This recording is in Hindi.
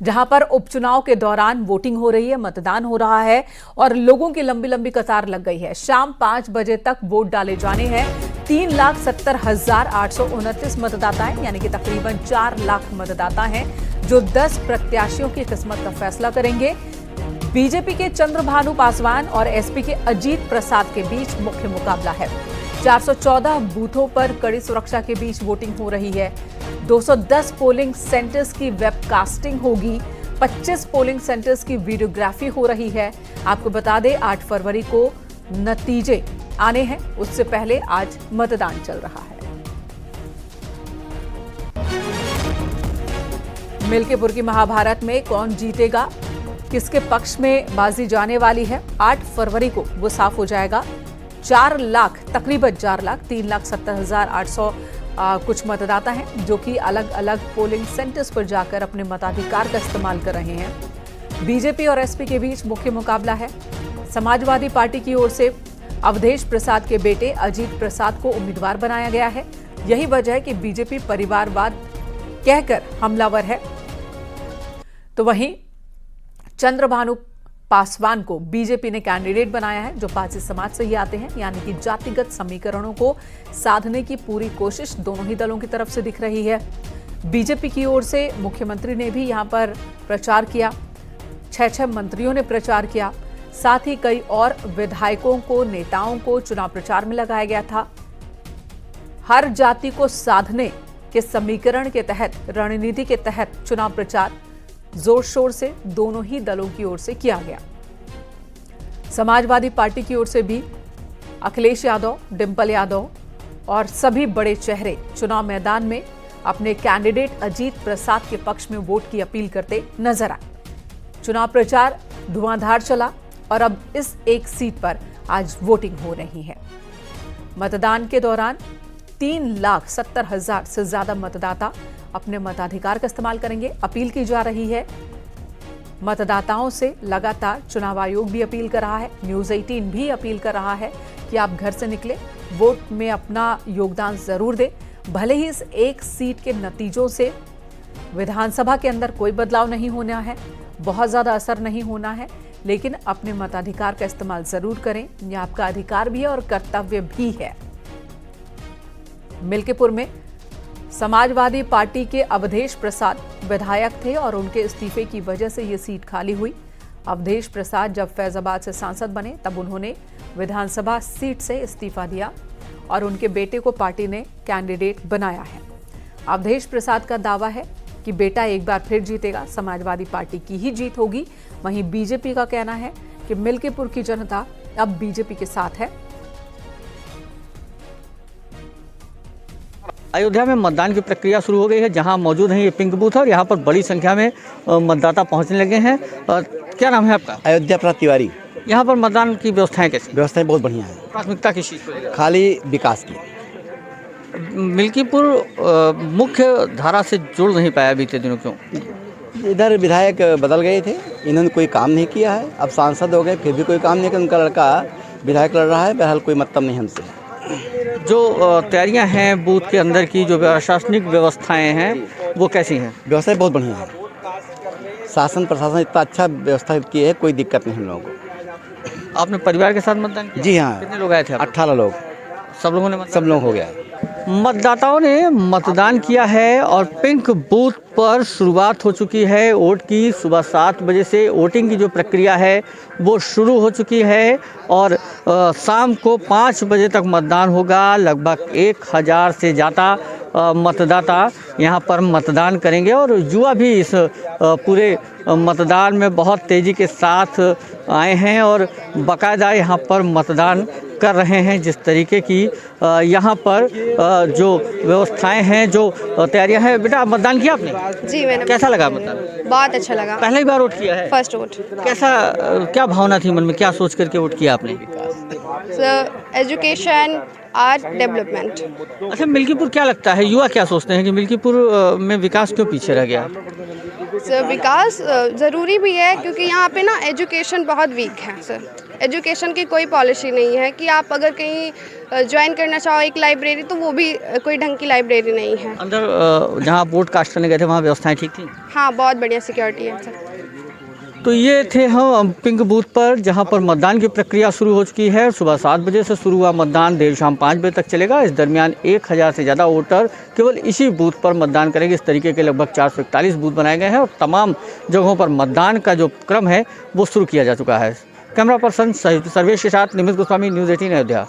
जहां पर उपचुनाव के दौरान वोटिंग हो रही है, मतदान हो रहा है और लोगों की लंबी लंबी कतार लग गई है। शाम 5 बजे तक वोट डाले जाने हैं। 3,70,829 मतदाता हैं, यानी कि तकरीबन 4 लाख मतदाता हैं जो 10 प्रत्याशियों की किस्मत का फैसला करेंगे। बीजेपी के चंद्रभानु पासवान और एसपी के अजीत प्रसाद के बीच मुख्य मुकाबला है। 414 बूथों पर कड़ी सुरक्षा के बीच वोटिंग हो रही है। 210 पोलिंग सेंटर्स की वेबकास्टिंग होगी। 25 पोलिंग सेंटर्स की वीडियोग्राफी हो रही है। आपको बता दें 8 फरवरी को नतीजे आने हैं, उससे पहले आज मतदान चल रहा है। मिल्कीपुर की महाभारत में कौन जीतेगा, किसके पक्ष में बाजी जाने वाली है, 8 फरवरी को वो साफ हो जाएगा। 4 लाख, तकरीबन 4 लाख, 3,70,800 कुछ मतदाता हैं जो कि अलग अलग पोलिंग सेंटर्स पर जाकर अपने मताधिकार का इस्तेमाल कर रहे हैं। बीजेपी और एसपी के बीच मुख्य मुकाबला है। समाजवादी पार्टी की ओर से अवधेश प्रसाद के बेटे अजीत प्रसाद को उम्मीदवार बनाया गया है। यही वजह है कि बीजेपी परिवारवाद कहकर हमलावर है, तो वहीं चंद्रभानु पासवान को बीजेपी ने कैंडिडेट बनाया है जो पारसी समाज से ही आते हैं, यानी कि जातिगत समीकरणों को साधने की पूरी कोशिश दोनों ही दलों की तरफ से दिख रही है। बीजेपी की ओर से मुख्यमंत्री ने भी यहां पर प्रचार किया, 6 मंत्रियों ने प्रचार किया, साथ ही कई और विधायकों को, नेताओं को चुनाव प्रचार में लगाया गया था। हर जाति को साधने के समीकरण के तहत, रणनीति के तहत चुनाव प्रचार जोर शोर से दोनों ही दलों की ओर से किया गया। समाजवादी पार्टी की ओर से भी अखिलेश यादव, डिंपल यादव और सभी बड़े चेहरे चुनाव मैदान में अपने कैंडिडेट अजीत प्रसाद के पक्ष में वोट की अपील करते नजर आए। चुनाव प्रचार धुआंधार चला और अब इस एक सीट पर आज वोटिंग हो रही है। मतदान के दौरान 3,70,000 से ज्यादा मतदाता अपने मताधिकार का इस्तेमाल करेंगे। अपील की जा रही है मतदाताओं से लगातार। चुनाव आयोग भी अपील कर रहा है, न्यूज़ 18 भी अपील कर रहा है कि आप घर से निकले, वोट में अपना योगदान जरूर दें। भले ही इस एक सीट के नतीजों से विधानसभा के अंदर कोई बदलाव नहीं होना है, बहुत ज्यादा असर नहीं होना है, लेकिन अपने मताधिकार का इस्तेमाल जरूर करें। यह आपका अधिकार भी है और कर्तव्य भी है। मिल्कीपुर में समाजवादी पार्टी के अवधेश प्रसाद विधायक थे और उनके इस्तीफे की वजह से ये सीट खाली हुई। अवधेश प्रसाद जब फैजाबाद से सांसद बने तब उन्होंने विधानसभा सीट से इस्तीफा दिया और उनके बेटे को पार्टी ने कैंडिडेट बनाया है। अवधेश प्रसाद का दावा है कि बेटा एक बार फिर जीतेगा, समाजवादी पार्टी की ही जीत होगी। वहीं बीजेपी का कहना है कि मिल्कीपुर की जनता अब बीजेपी के साथ है। अयोध्या में मतदान की प्रक्रिया शुरू हो गई है, जहां मौजूद है ये पिंक बूथ और यहां पर बड़ी संख्या में मतदाता पहुंचने लगे हैं। क्या नाम है आपका? अयोध्या प्रसाद तिवारी। यहाँ पर मतदान की व्यवस्थाएं कैसी? व्यवस्थाएं बहुत बढ़िया है। प्राथमिकता किस चीज़ को? खाली विकास की। मिल्कीपुर मुख्य धारा से जुड़ नहीं पाया बीते दिनों, क्यों? इधर विधायक बदल गए थे, इन्होंने कोई काम नहीं किया है। अब सांसद हो गए फिर भी कोई काम नहीं किया। उनका लड़का विधायक लड़ रहा है, बहरहाल कोई मतलब नहीं हमसे। जो तैयारियां हैं बूथ के अंदर की, जो प्रशासनिक व्यवस्थाएं हैं वो कैसी हैं? व्यवस्थाएं बहुत बढ़िया है। शासन प्रशासन इतना अच्छा व्यवस्था की है, कोई दिक्कत नहीं हम लोगों को। आपने परिवार के साथ मतदान किया? जी हाँ। कितने लोग आए थे? 18 लोग। सब लोगों ने? सब लोग हो गया। मतदाताओं ने मतदान किया है और पिंक बूथ पर शुरुआत हो चुकी है वोट की। सुबह 7 बजे से वोटिंग की जो प्रक्रिया है वो शुरू हो चुकी है और शाम को 5 बजे तक मतदान होगा। लगभग 1,000 से ज़्यादा मतदाता यहाँ पर मतदान करेंगे और युवा भी इस पूरे मतदान में बहुत तेज़ी के साथ आए हैं और बाकायदा यहाँ पर मतदान कर रहे हैं। जिस तरीके की यहाँ पर जो व्यवस्थाएं हैं, जो तैयारियां हैं। बेटा, आप मतदान किया आपने? जी मैंने। कैसा लगा मतदान? बहुत अच्छा लगा। पहली बार वोट किया है? First vote. कैसा, क्या भावना थी मन में, क्या सोच करके वोट किया आपने? Education, art, development. अच्छा, मिल्कीपुर क्या लगता है, युवा क्या सोचते हैं कि मिल्कीपुर में विकास क्यों पीछे रह गया? सर विकास ज़रूरी भी है क्योंकि यहाँ पे ना एजुकेशन बहुत वीक है सर। एजुकेशन की कोई पॉलिसी नहीं है कि आप अगर कहीं ज्वाइन करना चाहो एक लाइब्रेरी, तो वो भी कोई ढंग की लाइब्रेरी नहीं है। अंदर जहाँ आप वोट कास्ट करने गए थे वहाँ व्यवस्थाएं ठीक थी? हाँ, बहुत बढ़िया सिक्योरिटी है सर। तो ये थे हम पिंक बूथ पर, जहां पर मतदान की प्रक्रिया शुरू हो चुकी है। सुबह 7 बजे से शुरू हुआ मतदान देर शाम 5 बजे तक चलेगा। इस दरमियान 1000 से ज़्यादा वोटर केवल इसी बूथ पर मतदान करेंगे। इस तरीके के लगभग 441 बूथ बनाए गए हैं और तमाम जगहों पर मतदान का जो क्रम है वो शुरू किया जा चुका है। कैमरा पर्सन सर्वेश के साथ निमित गोस्वामी, न्यूज़ 18 अयोध्या।